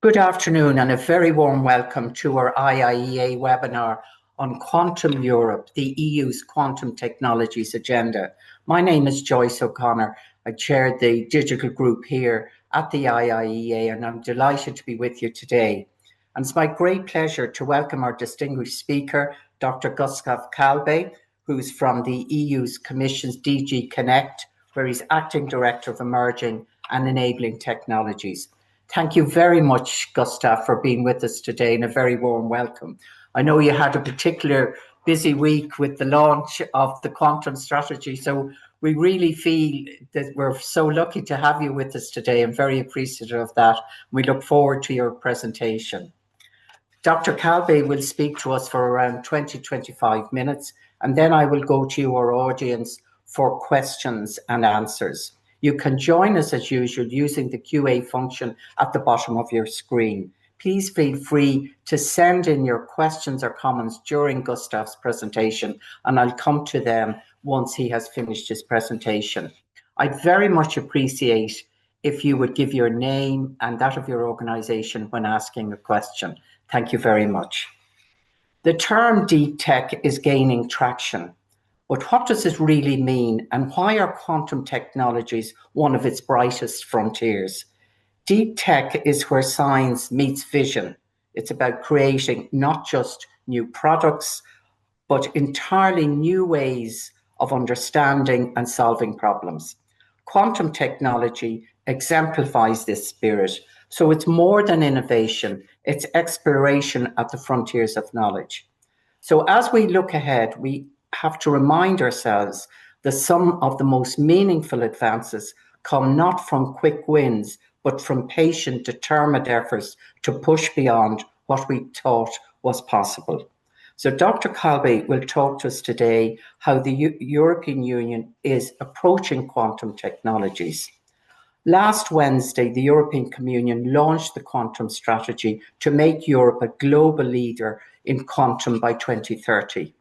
Good afternoon and a very warm welcome to our IIEA webinar on Quantum Europe, the EU's quantum technologies agenda. My name is Joyce O'Connor. I chair the digital group here at the IIEA and I'm delighted to be with you today. And it's my great pleasure to welcome our distinguished speaker, Dr. Gustav Kalbe, who's from the EU's Commission's DG Connect, where he's Acting Director of Emerging and Enabling Technologies. Thank you very much, Gustav, for being with us today and a very warm welcome. I know you had a particular busy week with the launch of the quantum strategy, so we really feel that we're so lucky to have you with us today. I'm very appreciative of that. We look forward to your presentation. Dr. Kalbe will speak to us for around 20-25 minutes, and then I will go to our audience for questions and answers. You can join us as usual using the QA function at the bottom of your screen. Please feel free to send in your questions or comments during Gustav's presentation, and I'll come to them once he has finished his presentation. I'd very much appreciate if you would give your name and that of your organization when asking a question. Thank you very much. The term deep tech is gaining traction. But what does it really mean, and why are quantum technologies one of its brightest frontiers? Deep tech is where science meets vision. It's about creating not just new products, but entirely new ways of understanding and solving problems. Quantum technology exemplifies this spirit. So it's more than innovation, it's exploration at the frontiers of knowledge. So as we look ahead, we have to remind ourselves that some of the most meaningful advances come not from quick wins, but from patient, determined efforts to push beyond what we thought was possible. So Dr. Kalbe will talk to us today how the European Union is approaching quantum technologies. Last Wednesday, the European Commission launched the quantum strategy to make Europe a global leader in quantum by 2030.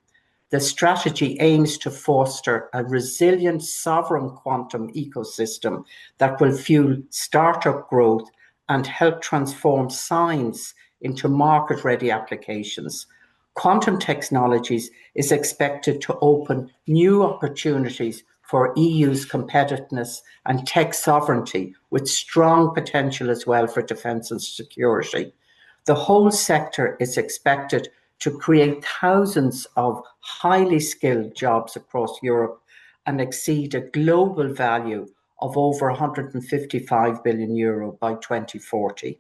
The strategy aims to foster a resilient, sovereign quantum ecosystem that will fuel startup growth and help transform science into market-ready applications. Quantum technologies is expected to open new opportunities for EU's competitiveness and tech sovereignty, with strong potential as well for defence and security. The whole sector is expected to create thousands of highly skilled jobs across Europe and exceed a global value of over 155 billion euro by 2040.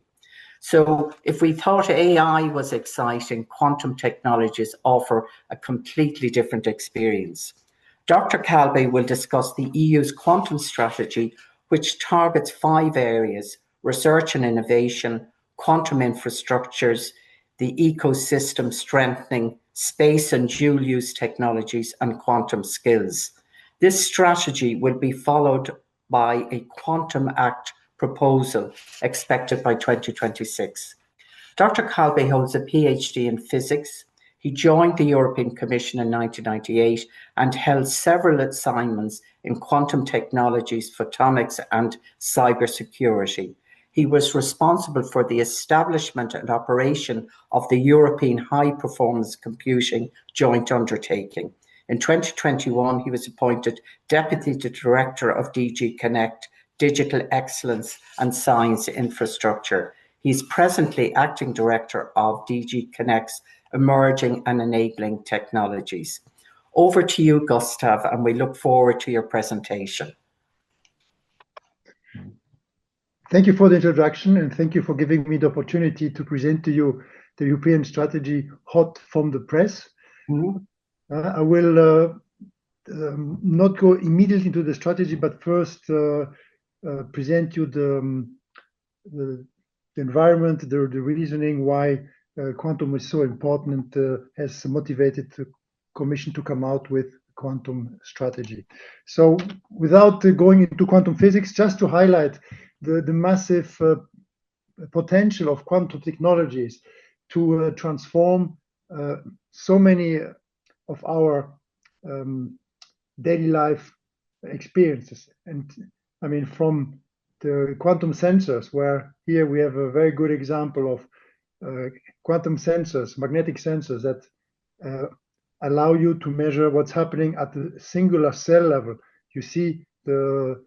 So if we thought AI was exciting, quantum technologies offer a completely different experience. Dr. Kalbe will discuss the EU's quantum strategy, which targets 5 areas: research and innovation, quantum infrastructures, the ecosystem strengthening, space and dual use technologies, and quantum skills. This strategy will be followed by a Quantum Act proposal expected by 2026. Dr. Kalbe holds a PhD in physics. He joined the European Commission in 1998 and held several assignments in quantum technologies, photonics, and cybersecurity. He was responsible for the establishment and operation of the European High-Performance Computing Joint Undertaking. In 2021, he was appointed Deputy Director of DG Connect, Digital Excellence and Science Infrastructure. He's presently Acting Director of DG Connect's Emerging and Enabling Technologies. Over to you, Gustav, and we look forward to your presentation. Thank you for the introduction, and thank you for giving me the opportunity to present to you the European strategy hot from the press. I will not go immediately into the strategy, but first present you the environment, the reasoning why quantum is so important and has motivated the Commission to come out with quantum strategy. So without going into quantum physics, just to highlight the massive potential of quantum technologies to transform so many of our daily life experiences. And I mean, from the quantum sensors, where here we have a very good example of quantum sensors, magnetic sensors that allow you to measure what's happening at the singular cell level. You see the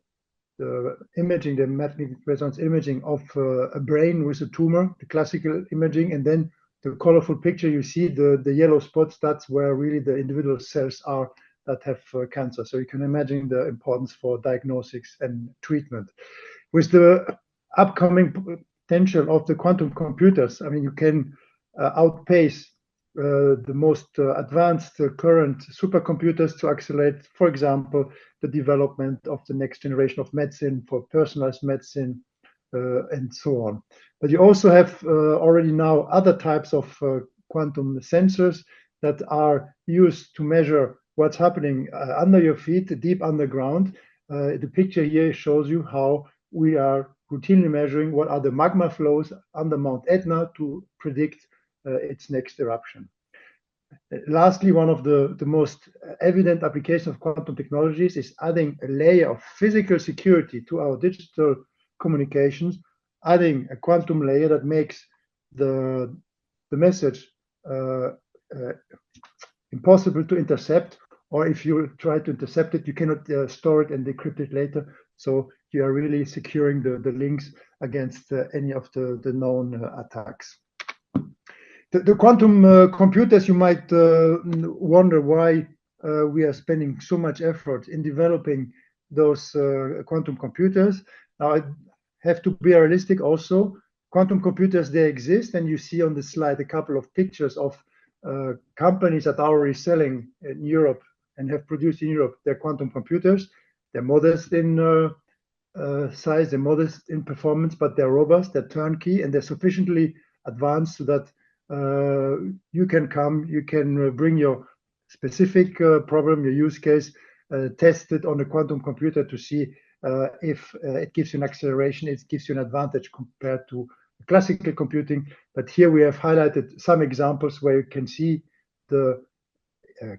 imaging, the magnetic resonance imaging of a brain with a tumor, the classical imaging, and then the colorful picture, you see the yellow spots, that's where really the individual cells are that have cancer. So you can imagine the importance for diagnostics and treatment. With the upcoming potential of the quantum computers, I mean, you can outpace the most advanced current supercomputers to accelerate, for example, the development of the next generation of medicine for personalized medicine and so on. But you also have already now other types of quantum sensors that are used to measure what's happening under your feet, deep underground. The picture here shows you how we are routinely measuring what are the magma flows under Mount Etna to predict its next eruption. Lastly, one of the most evident applications of quantum technologies is adding a layer of physical security to our digital communications, adding a quantum layer that makes the message impossible to intercept, or if you try to intercept it, you cannot store it and decrypt it later. So you are really securing the links against any of the known attacks. The quantum computers, you might wonder why we are spending so much effort in developing those quantum computers. Now, I have to be realistic also. Quantum computers, they exist, and you see on the slide a couple of pictures of companies that are already selling in Europe and have produced in Europe their quantum computers. They're modest in size, they're modest in performance, but they're robust, they're turnkey, and they're sufficiently advanced so that you can bring your specific problem, your use case, test it on a quantum computer to see if it gives you an acceleration, it gives you an advantage compared to classical computing. But here we have highlighted some examples where you can see the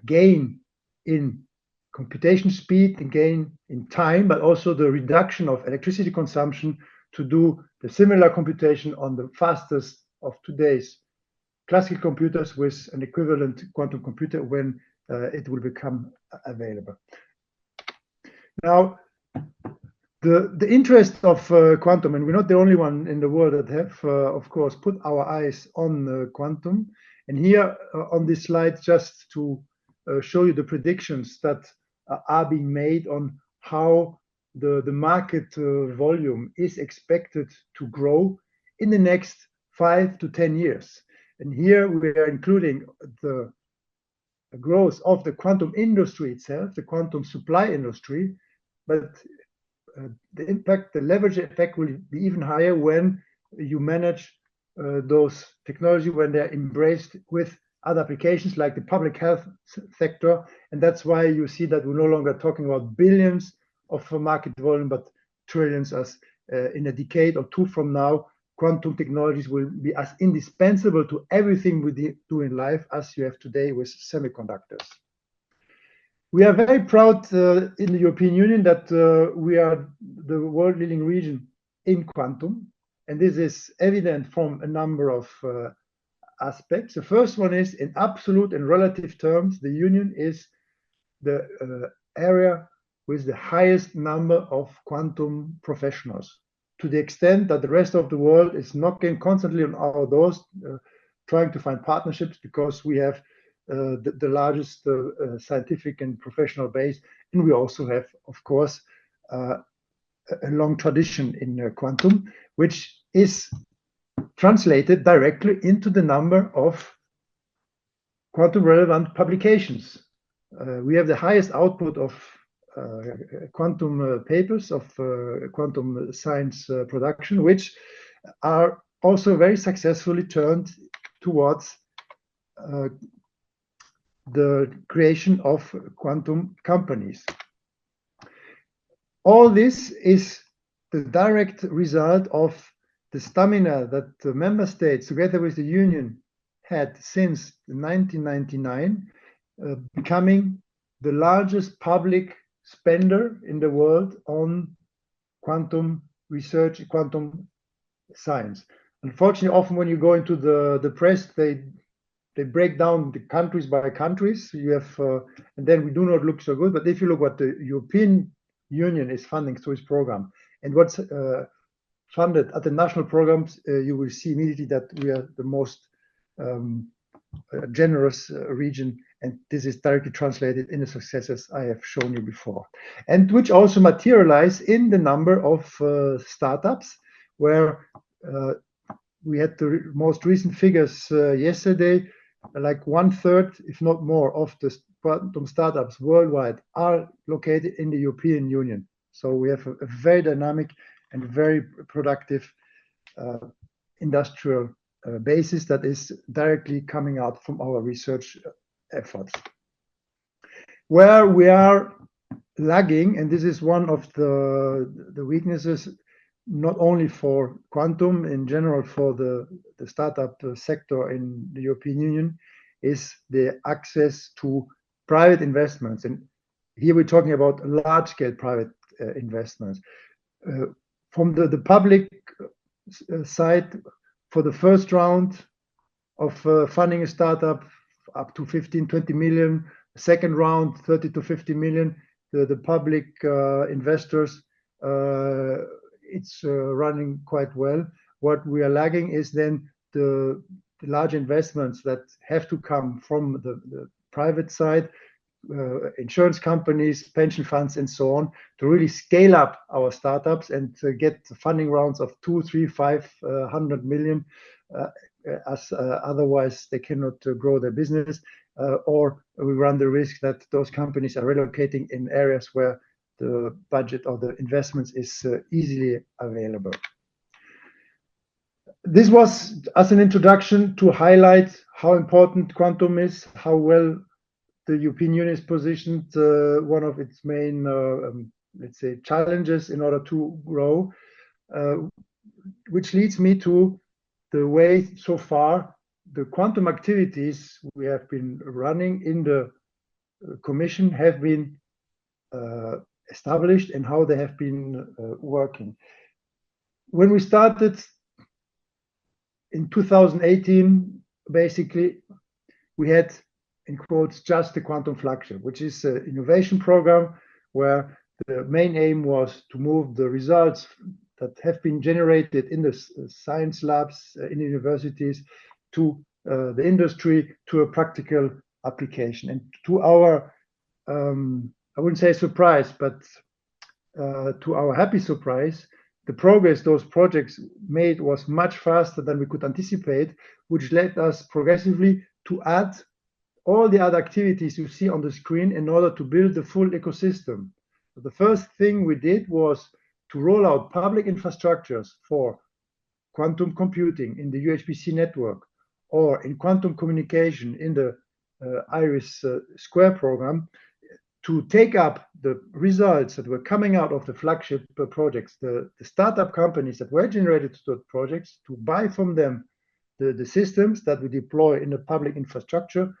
gain in computation speed, and gain in time, but also the reduction of electricity consumption to do the similar computation on the fastest of today's classical computers with an equivalent quantum computer when it will become available. Now, the interest of quantum, and we're not the only one in the world that have, of course, put our eyes on quantum. And here on this slide, just to show you the predictions that are being made on how the market volume is expected to grow in the next 5 to 10 years. And here we are including the growth of the quantum industry itself, the quantum supply industry, but the impact, the leverage effect will be even higher when you manage those technology, when they're embraced with other applications like the public health sector. And that's why you see that we're no longer talking about billions of market volume, but trillions, as in a decade or two from now, quantum technologies will be as indispensable to everything we do in life as you have today with semiconductors. We are very proud in the European Union that we are the world leading region in quantum. And this is evident from a number of aspects. The first one is, in absolute and relative terms, the Union is the area with the highest number of quantum professionals, to the extent that the rest of the world is knocking constantly on our doors, trying to find partnerships, because we have the largest scientific and professional base. And we also have, of course, a long tradition in quantum, which is translated directly into the number of quantum relevant publications. We have the highest output of quantum papers, of quantum science production, which are also very successfully turned towards the creation of quantum companies. All this is the direct result of the stamina that the member states, together with the Union, had since 1999, becoming the largest public spender in the world on quantum research in quantum science. Unfortunately, often when you go into the press, they break down the countries by countries. You have, and then we do not look so good. But if you look what the European Union is funding through its program and what's funded at the national programs, you will see immediately that we are the most generous region, and this is directly translated in the successes I have shown you before, and which also materialize in the number of startups, where we had the most recent figures yesterday, like 1/3, if not more, of the quantum startups worldwide are located in the European Union. So we have a very dynamic and very productive industrial basis that is directly coming out from our research efforts. Where we are lagging, and this is one of the weaknesses, not only for quantum, in general for the startup sector in the European Union, is the access to private investments. And here we're talking about large-scale private investments. From the public side, for the first round of funding a startup, up to 15-20 million. Second round, 30 to 50 million. The public investors, it's running quite well. What we are lagging is then the large investments that have to come from the private side, insurance companies, pension funds, and so on, to really scale up our startups and to get funding rounds of 200, 300, 500 million, as otherwise they cannot grow their business, or we run the risk that those companies are relocating in areas where the budget or the investments is easily available. This was as an introduction to highlight how important quantum is, how well the European Union is positioned, one of its main, let's say, challenges in order to grow, which leads me to the way so far the quantum activities we have been running in the Commission have been established and how they have been working. When we started in 2018, basically, we had, in quotes, just the quantum flagship, which is an innovation program where the main aim was to move the results that have been generated in the science labs in universities to the industry, to a practical application. And to our, I wouldn't say surprise, but to our happy surprise, the progress those projects made was much faster than we could anticipate, which led us progressively to add all the other activities you see on the screen in order to build the full ecosystem. So the first thing we did was to roll out public infrastructures for quantum computing in the UHPC network, or in quantum communication in the IRIS Square program, to take up the results that were coming out of the flagship projects, the startup companies that were generated to those projects, to buy from them the systems that we deploy in the public infrastructure,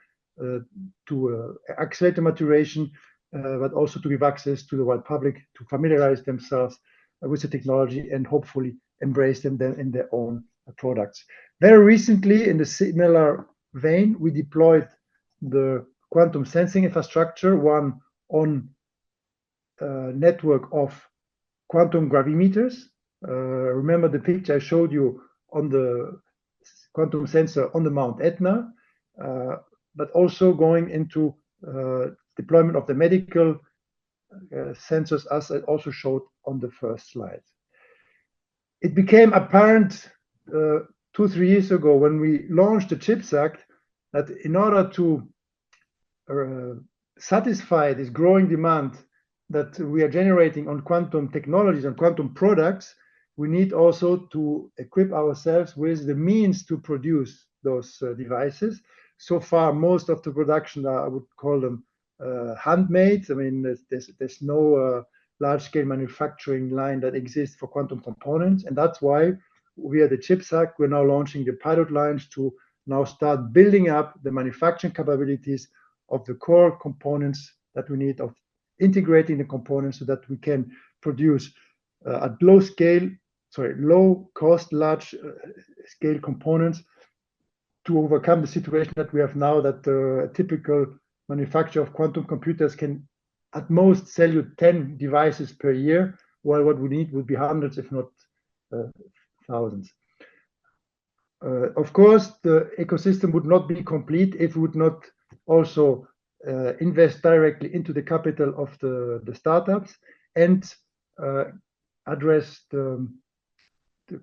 to accelerate the maturation, but also to give access to the wide public to familiarize themselves with the technology and hopefully embrace them then in their own products. Very recently, in the similar vein, we deployed the quantum sensing infrastructure, one on a network of quantum gravimeters. Remember the picture I showed you on the quantum sensor on the Mount Etna, but also going into deployment of the medical sensors, as I also showed on the first slide. It became apparent 2-3 years ago when we launched the CHIPS Act that in order to satisfy this growing demand that we are generating on quantum technologies and quantum products, we need also to equip ourselves with the means to produce those devices. So far, most of the production are, I would call them, handmade. I mean, there's no large-scale manufacturing line that exists for quantum components, and that's why via the CHIPS Act, we're now launching the pilot lines to now start building up the manufacturing capabilities of the core components that we need, of integrating the components so that we can produce at low cost, large scale components to overcome the situation that we have now, that a typical manufacturer of quantum computers can at most sell you 10 devices per year, while what we need would be hundreds, if not thousands. Of course, the ecosystem would not be complete if we would not also invest directly into the capital of the startups and address the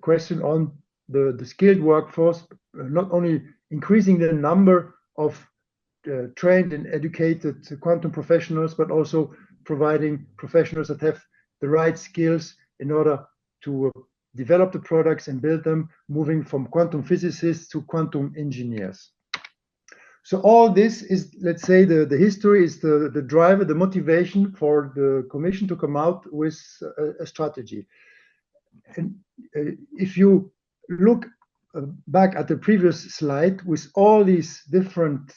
question on the skilled workforce, not only increasing the number of trained and educated quantum professionals, but also providing professionals that have the right skills in order to develop the products and build them, moving from quantum physicists to quantum engineers. So all this is, let's say, the history is the driver, the motivation for the Commission to come out with a strategy. And if you look back at the previous slide with all these different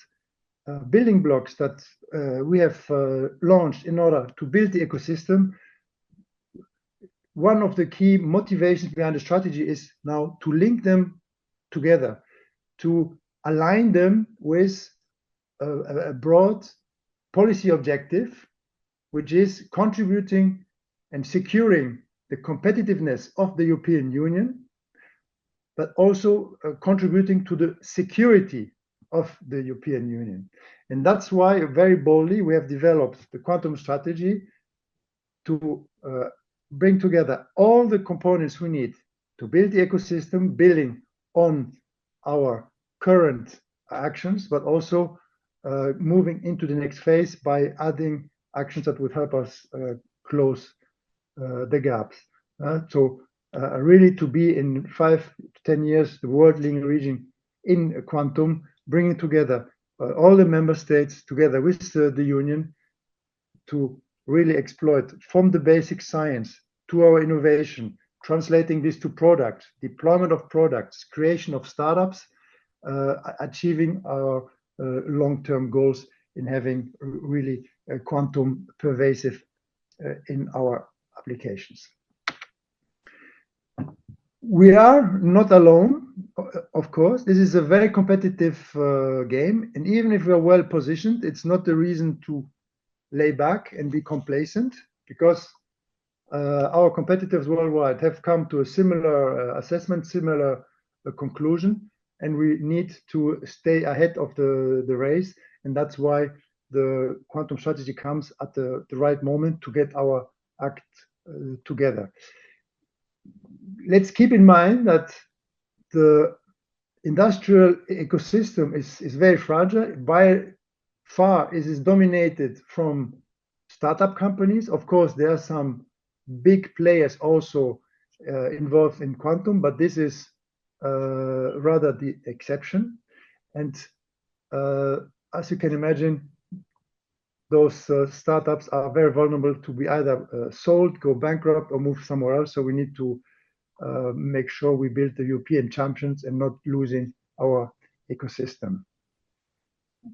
building blocks that we have launched in order to build the ecosystem, one of the key motivations behind the strategy is now to link them together, to align them with a broad policy objective, which is contributing and securing the competitiveness of the European Union, but also contributing to the security of the European Union. And that's why very boldly we have developed the quantum strategy to bring together all the components we need to build the ecosystem, building on our current actions, but also moving into the next phase by adding actions that would help us close the gaps. So really to be in 5 to 10 years, the world leading region in quantum, bringing together all the member states together with the Union to really exploit from the basic science to our innovation, translating this to products, deployment of products, creation of startups, achieving our long-term goals in having really quantum pervasive in our applications. We are not alone, of course. This is a very competitive game, and even if we are well positioned, it's not the reason to lay back and be complacent, because our competitors worldwide have come to a similar assessment, similar conclusion, and we need to stay ahead of the race. And that's why the quantum strategy comes at the right moment to get our act together. Let's keep in mind that the industrial ecosystem is very fragile. By far, it is dominated from startup companies. Of course, there are some big players also involved in quantum, but this is rather the exception. And as you can imagine, those startups are very vulnerable to be either sold, go bankrupt, or move somewhere else. So we need to make sure we build the European champions and not losing our ecosystem.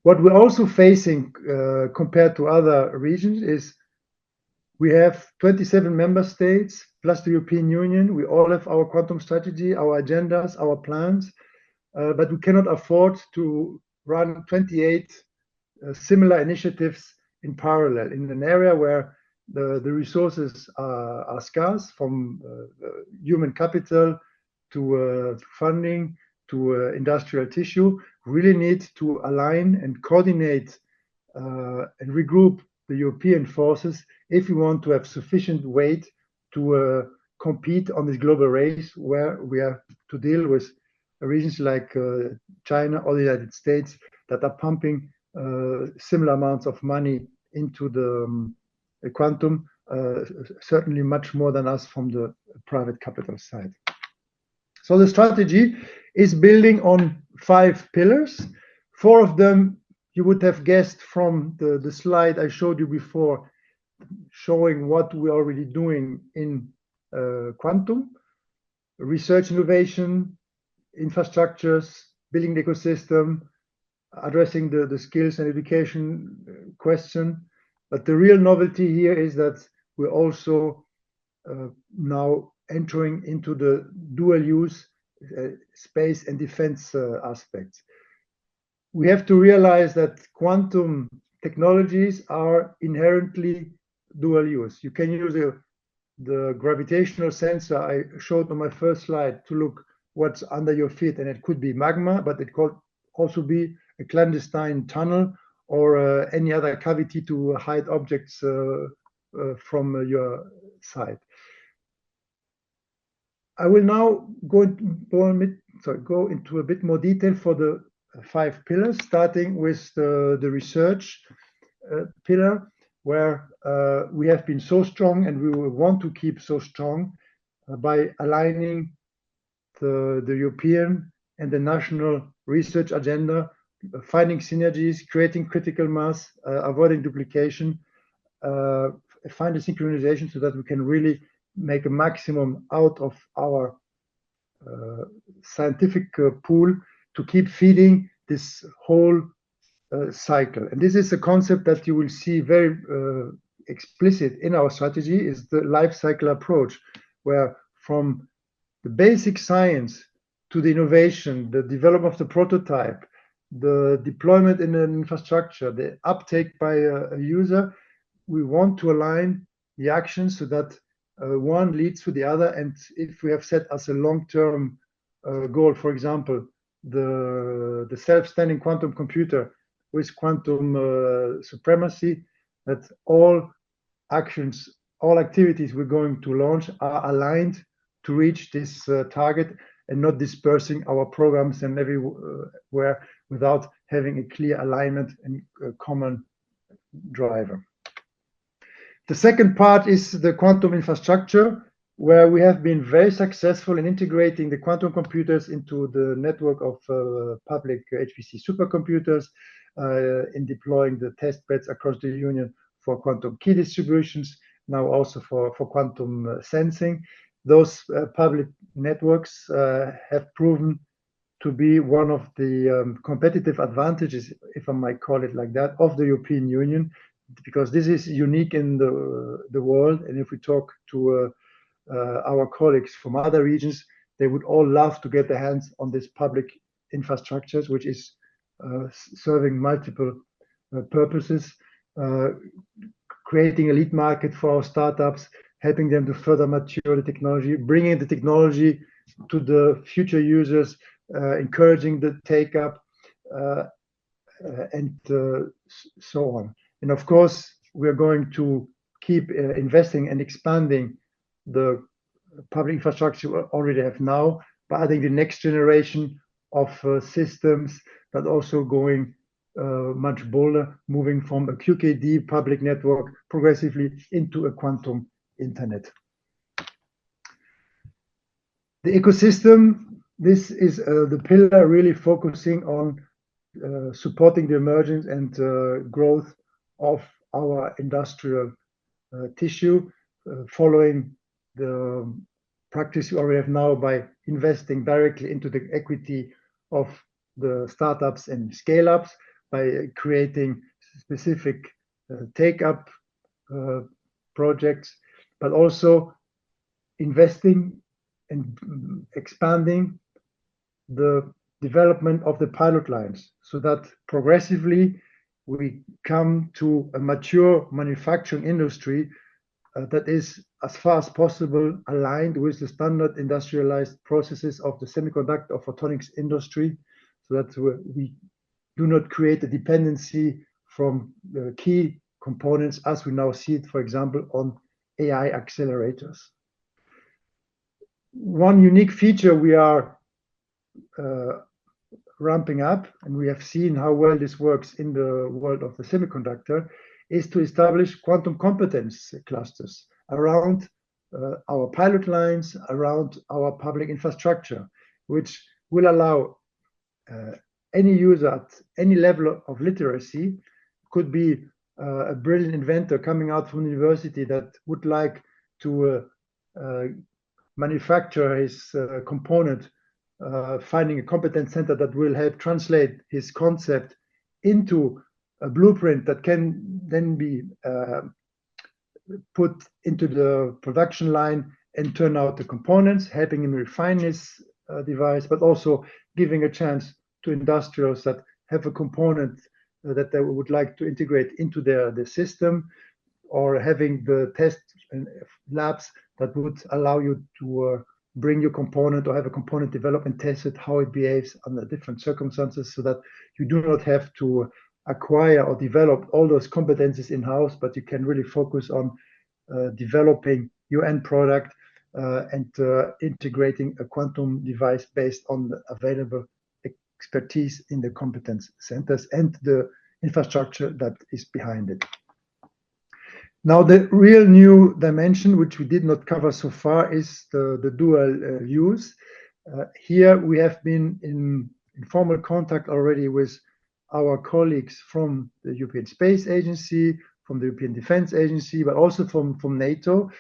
What we're also facing compared to other regions is we have 27 member states plus the European Union. We all have our quantum strategy, our agendas, our plans, but we cannot afford to run 28 similar initiatives in parallel in an area where the resources are scarce, from human capital to funding to industrial tissue. Really need to align and coordinate and regroup the European forces if we want to have sufficient weight to compete on this global race, where we have to deal with regions like China or the United States that are pumping similar amounts of money into the quantum, certainly much more than us from the private capital side. So the strategy is building on 5 pillars. 4 of them you would have guessed from the slide I showed you before, showing what we're already doing in quantum: research, innovation, infrastructures, building the ecosystem, addressing the skills and education question. But the real novelty here is that we're also now entering into the dual use space and defense aspects. We have to realize that quantum technologies are inherently dual use. You can use the gravitational sensor I showed on my first slide to look what's under your feet, and it could be magma, but it could also be a clandestine tunnel or any other cavity to hide objects from your side. I will now go into a bit more detail for the 5 pillars, starting with the research pillar, where we have been so strong and we will want to keep so strong by aligning the European and the national research agenda, finding synergies, creating critical mass, avoiding duplication, find a synchronization so that we can really make a maximum out of our scientific pool to keep feeding this whole cycle. And this is a concept that you will see very explicit in our strategy, is the life cycle approach, where from the basic science to the innovation, the development of the prototype, the deployment in an infrastructure, the uptake by a user, we want to align the actions so that one leads to the other. And if we have set as a long-term goal, for example, the self-standing quantum computer with quantum supremacy, that all actions, all activities we're going to launch are aligned to reach this target, and not dispersing our programs and everywhere without having a clear alignment and a common driver. The second part is the quantum infrastructure, where we have been very successful in integrating the quantum computers into the network of public HPC supercomputers, in deploying the test beds across the Union for quantum key distributions, now also for quantum sensing. Those public networks have proven to be one of the competitive advantages, if I might call it like that, of the European Union, because this is unique in the world. And if we talk to our colleagues from other regions, they would all love to get their hands on this public infrastructures, which is serving multiple purposes, creating a lead market for our startups, helping them to further mature the technology, bringing the technology to the future users, encouraging the take up, and so on. And of course, we're going to keep investing and expanding the public infrastructure we already have now, but adding the next generation of systems, but also going much bolder, moving from a QKD public network progressively into a quantum internet. The ecosystem, this is the pillar really focusing on supporting the emergence and growth of our industrial tissue, following the practice we already have now by investing directly into the equity of the startups and scale-ups, by creating specific take-up projects, but also investing and expanding the development of the pilot lines, so that progressively we come to a mature manufacturing industry that is, as far as possible, aligned with the standard industrialized processes of the semiconductor or photonics industry, so that we do not create a dependency from the key components as we now see it, for example, on AI accelerators. One unique feature we are ramping up, and we have seen how well this works in the world of the semiconductor, is to establish quantum competence clusters around our pilot lines, around our public infrastructure, which will allow any user at any level of literacy, could be a brilliant inventor coming out from university that would like to manufacture his component, finding a competence center that will help translate his concept into a blueprint that can then be put into the production line and turn out the components, helping him refine his device, but also giving a chance to industrials that have a component that they would like to integrate into their system, or having the test labs that would allow you to bring your component or have a component developed and test it, how it behaves under different circumstances, so that you do not have to acquire or develop all those competencies in-house, but you can really focus on developing your end product and integrating a quantum device based on the available expertise in the competence centers and the infrastructure that is behind it. Now, the real new dimension, which we did not cover so far, is the dual use. Here we have been in formal contact already with our colleagues from the European Space Agency, from the European Defense Agency, but also from NATO.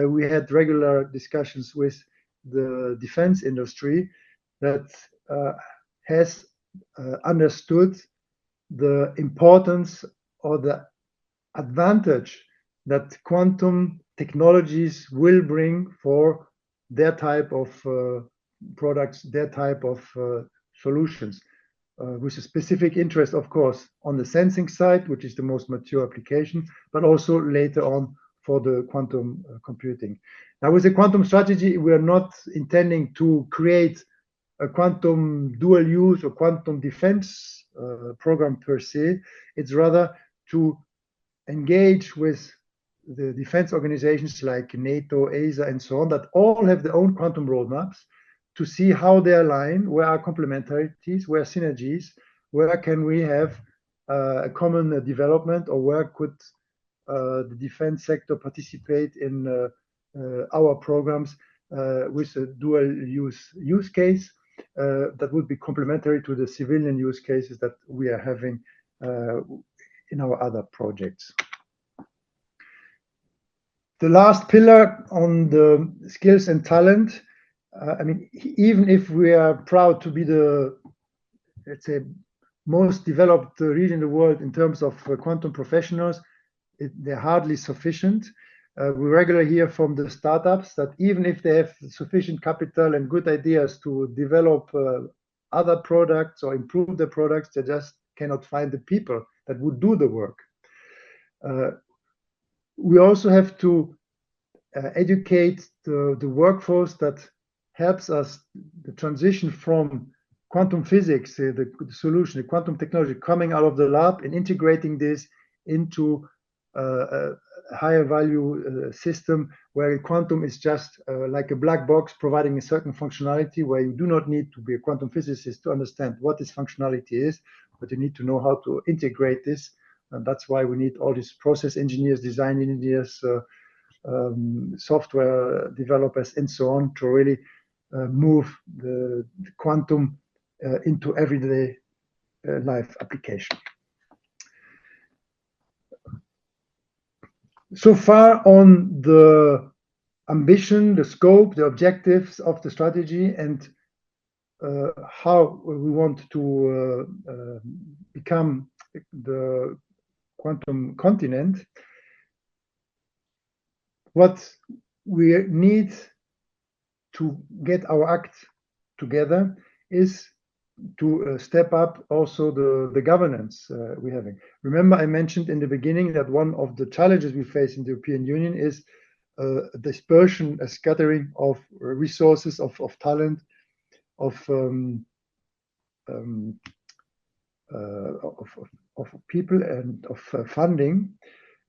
We had regular discussions with the defense industry that has understood the importance or the advantage that quantum technologies will bring for their type of products, their type of solutions, with a specific interest, of course, on the sensing side, which is the most mature application, but also later on for the quantum computing. Now, with the quantum strategy, we are not intending to create a quantum dual use or quantum defense program per se. It's rather to engage with the defense organizations like NATO, ESA, and so on, that all have their own quantum roadmaps, to see how they align, where are complementarities, where are synergies, where can we have a common development, or where could the defense sector participate in our programs with a dual use case that would be complementary to the civilian use cases that we are having in our other projects. The last pillar on the skills and talent, I mean, even if we are proud to be the, let's say, most developed region in the world in terms of quantum professionals, they're hardly sufficient. We regularly hear from the startups that even if they have sufficient capital and good ideas to develop other products or improve the products, they just cannot find the people that would do the work. We also have to educate the workforce that helps us the transition from quantum physics, the solution, the quantum technology coming out of the lab, and integrating this into a higher value system where quantum is just like a black box providing a certain functionality, where you do not need to be a quantum physicist to understand what this functionality is, but you need to know how to integrate this. And that's why we need all these process engineers, design engineers, software developers, and so on, to really move the quantum into everyday life application. So far on the ambition, the scope, the objectives of the strategy, and how we want to become the quantum continent. What we need to get our act together is to step up also the governance we're having. Remember, I mentioned in the beginning that one of the challenges we face in the European Union is dispersion, a scattering of resources, of talent, of people, and of funding,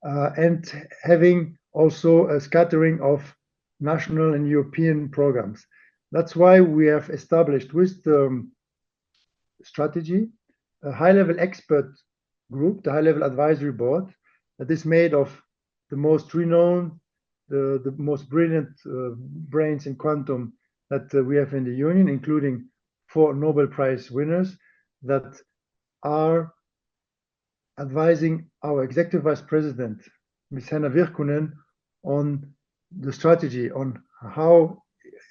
and having also a scattering of national and European programs. That's why we have established with the strategy a high-level expert group, the high-level advisory board, that is made of the most renowned, the most brilliant brains in quantum that we have in the Union, including 4 Nobel Prize winners that are advising our Executive Vice President, Ms. Henna Virkkunen, on the strategy, on how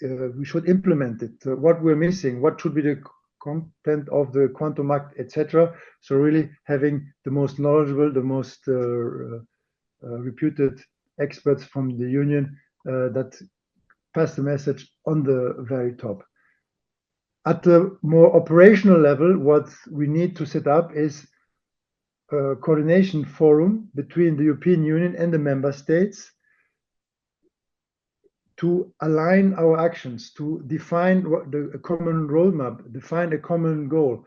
we should implement it, what we're missing, what should be the content of the Quantum Act, etc. So really having the most knowledgeable, the most reputed experts from the Union that pass the message on the very top. At the more operational level, what we need to set up is a coordination forum between the European Union and the member states to align our actions, to define a common roadmap, define a common goal,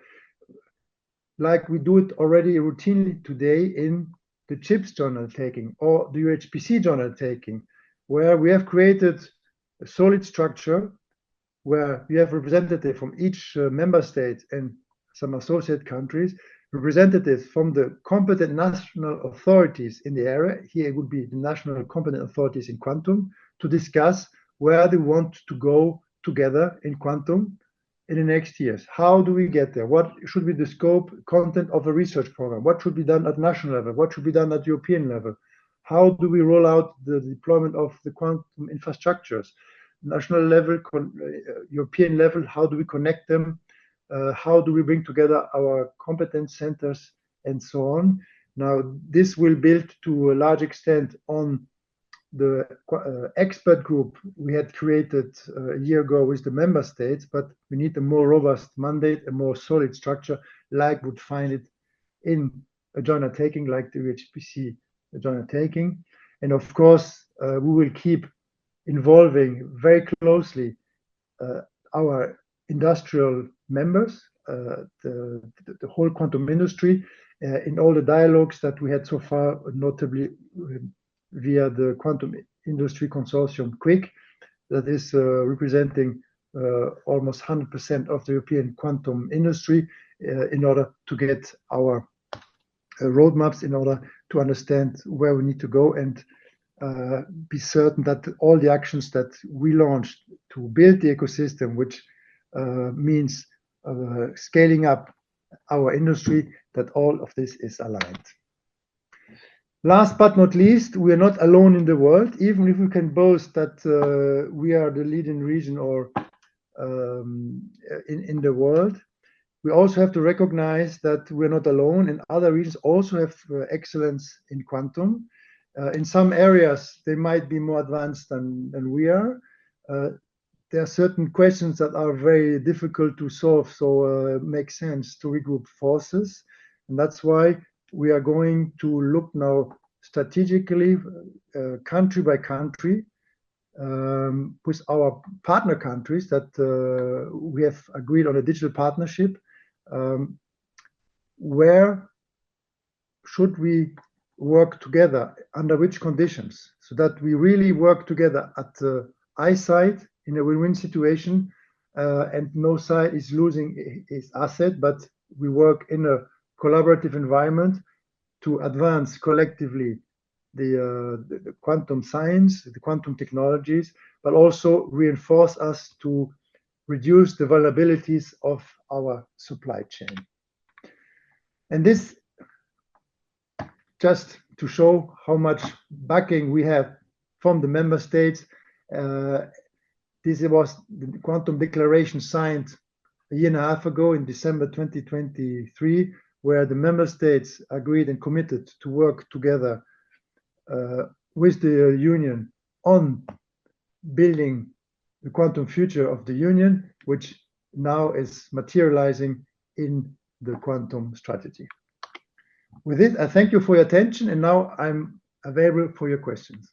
like we do it already routinely today in the CHIPS Undertaking or the UHPC Undertaking, where we have created a solid structure where we have representatives from each member state and some associate countries, representatives from the competent national authorities in the area. Here it would be the national competent authorities in quantum, to discuss where they want to go together in quantum in the next years. How do we get there? What should be the scope, content of a research program? What should be done at national level? What should be done at European level? How do we roll out the deployment of the quantum infrastructures? National level, European level, how do we connect them? How do we bring together our competence centers and so on? Now, this will build to a large extent on the expert group we had created a year ago with the member states, but we need a more robust mandate, a more solid structure, like would find it in a joint undertaking like the UHPC joint undertaking. And of course, we will keep involving very closely our industrial members, the whole quantum industry, in all the dialogues that we had so far, notably via the Quantum Industry Consortium, QUIC, that is representing almost 100% of the European quantum industry, in order to get our roadmaps, in order to understand where we need to go and be certain that all the actions that we launched to build the ecosystem, which means scaling up our industry, that all of this is aligned. Last but not least, we are not alone in the world, even if we can boast that we are the leading region or in the world. We also have to recognize that we're not alone, and other regions also have excellence in quantum. In some areas, they might be more advanced than we are. There are certain questions that are very difficult to solve, so it makes sense to regroup forces. And that's why we are going to look now strategically, country by country, with our partner countries that we have agreed on a digital partnership. Where should we work together, under which conditions, so that we really work together at the eyesight in a win-win situation, and no side is losing its asset, but we work in a collaborative environment to advance collectively the quantum science, the quantum technologies, but also reinforce us to reduce the vulnerabilities of our supply chain. And this, just to show how much backing we have from the member states. This was the Quantum Declaration signed a year and a half ago in December 2023, where the member states agreed and committed to work together with the Union on building the quantum future of the Union, which now is materializing in the quantum strategy. With it, I thank you for your attention, and now I'm available for your questions.